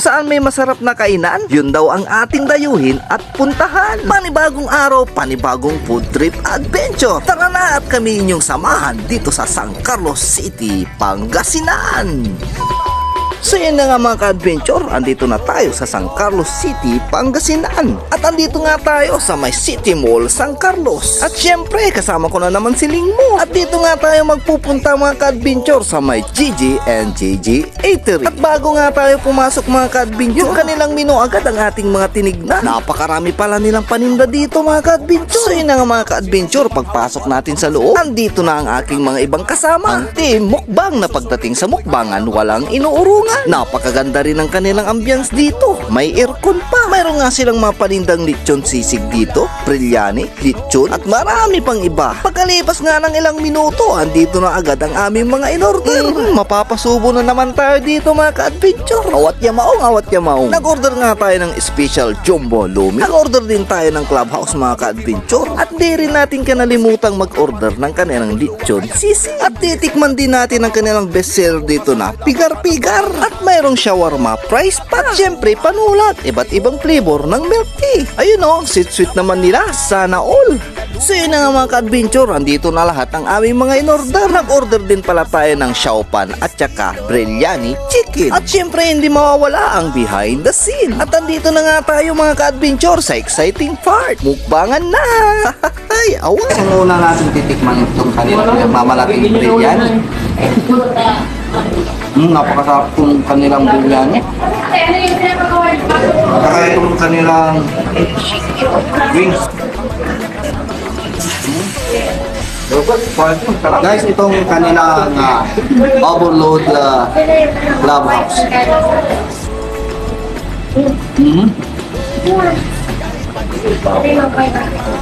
saan may masarap na kainan, yun daw ang ating dayuhin at puntahan. Panibagong araw, panibagong food trip adventure. Tara na at kami inyong samahan dito sa San Carlos City, Pangasinan. So yun na nga mga ka-adventure, andito na tayo sa San Carlos City, Pangasinan. At andito nga tayo sa may City Mall, San Carlos. At syempre, kasama ko na naman si Lingmo. At dito nga tayo magpupunta mga ka-adventure sa may Gigi and Gigi Eatery. At bago nga tayo pumasok mga ka-adventure, yung kanilang menu agad ang ating mga tinignan. Napakarami pala nilang paninda dito mga ka-adventure. So yun na nga mga ka-adventure, pagpasok natin sa loob, andito na ang aking mga ibang kasama. Ang team mukbang na pagdating sa mukbangan, walang inuurungan. Napakaganda rin ang kanilang ambience dito. May aircon pa. Mayroon nga silang mga panindang lechon sisig dito, biryani, lechon, at marami pang iba. Pagkalipas nga ng ilang minuto, andito na agad ang aming mga in-order. Mapapasubo na naman tayo dito mga ka-adventure. Awat yamaong, awat yamaong. Nag-order nga tayo ng special jumbo lumi. Nag-order din tayo ng clubhouse mga ka-adventure. At di rin natin kanalimutang mag-order ng kanilang lechon sisig. At titikman din natin ang kanilang bestseller dito na pigar-pigar. At mayroong shawarma price pa. At syempre panulat, iba't ibang flavor ng milk tea. Ayun o, sweet naman nila, sana all. So yun na nga mga ka-adventure, andito na lahat ng aming mga in-order. Nag-order din pala tayo ng xiaopan at saka biryani chicken. At syempre hindi mawawala ang behind the scene. At andito na nga tayo mga ka-adventure sa exciting part. Mukbangan na! Ay, awa! Ang una natin titikman itong kanilang mamalaking biryani. Napakasarap itong kanilang biryani. Saka itong kanilang wings. Guys, itong kanilang overload clubhouse.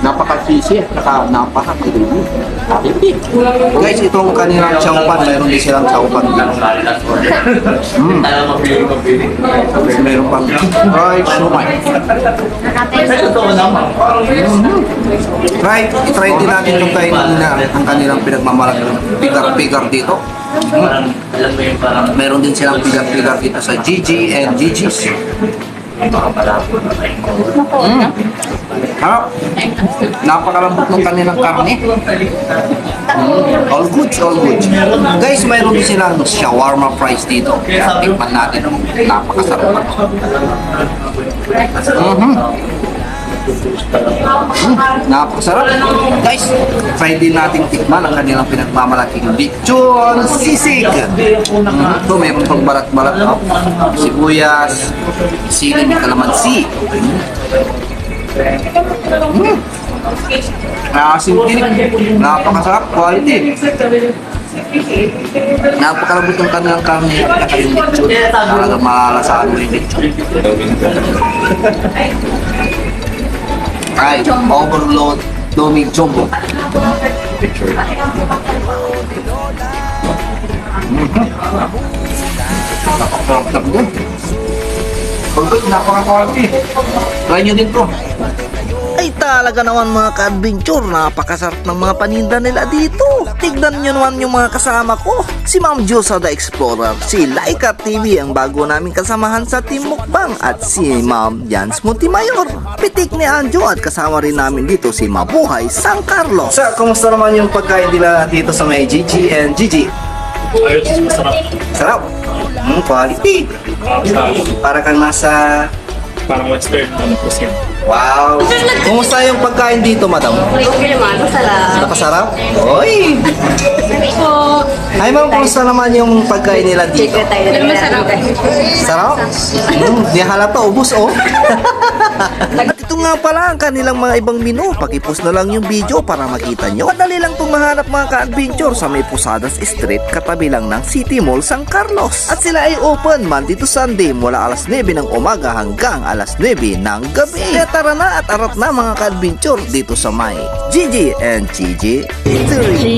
Napaka-cheesy at napaka-creamy. Guys, itong kanilang xiaopan, mayroon din silang xiaopan. Mayroon pang fried shumai. I-try din natin yung kainin na ang kanilang pinagmamalaking pigar-pigar dito. Mayroon din silang pigar-pigar dito sa Gigi and Gigi's. Harap. Napakalambot ng kanilang karne. All good, all good. Guys, mayroon din silang shawarma fries dito. Kaya tikman natin. Napakasarap pa. Napakasarap. Guys, try din natin tikman ang kanilang pinagmamalaking lechon sisig. Ito, mayroon pang balat-balat. Sibuyas, sili, kalamansi. Asin-tinik. Napakasarap. Quality. Napakalambot ng kanilang karne at kanilang lechon. Talaga malalasaan mo yung lechon. Ay, overload lumi jumbo. Napakasarap din. Napaka-quality. Try nyo din to. Ay talaga naman mga ka-adventure, napakasarap ng mga paninda nila dito. Tignan nyo naman yung mga kasama ko. Si Ma'am Josa the Explorer, si Laika TV ang bago naming kasamahan sa Team Mukbang, at si Ma'am Jans Montemayor. Pitik ni Anjo, at kasama rin namin dito si Mabuhay San Carlos. Sa kumusta naman yung pagkain nila dito sa may Gigi and Gigi? Ayos, masarap. Sarap. Quality. Para kang nasa Parang western, cuisine. wow! Kumusta yung pagkain dito, madam? Okay naman, masarap. Napasarap? Oy! Po. Ay ma'am, kumusta naman yung pagkain nila dito? Chicken tayo na masarap. Sarap? Di halata, ubus oh! At ito nga pala ang kanilang mga ibang menu. Pakipost na lang yung video para makita nyo. Madali lang itong mahanap mga ka-adventure sa may Posadas Street, katabi lang ng City Mall San Carlos. At sila ay open Monday to Sunday mula alas 9 ng umaga hanggang alas 9 ng gabi. Kaya tara na at arat na mga ka-adventure dito sa may Gigi and Gigi Eatery.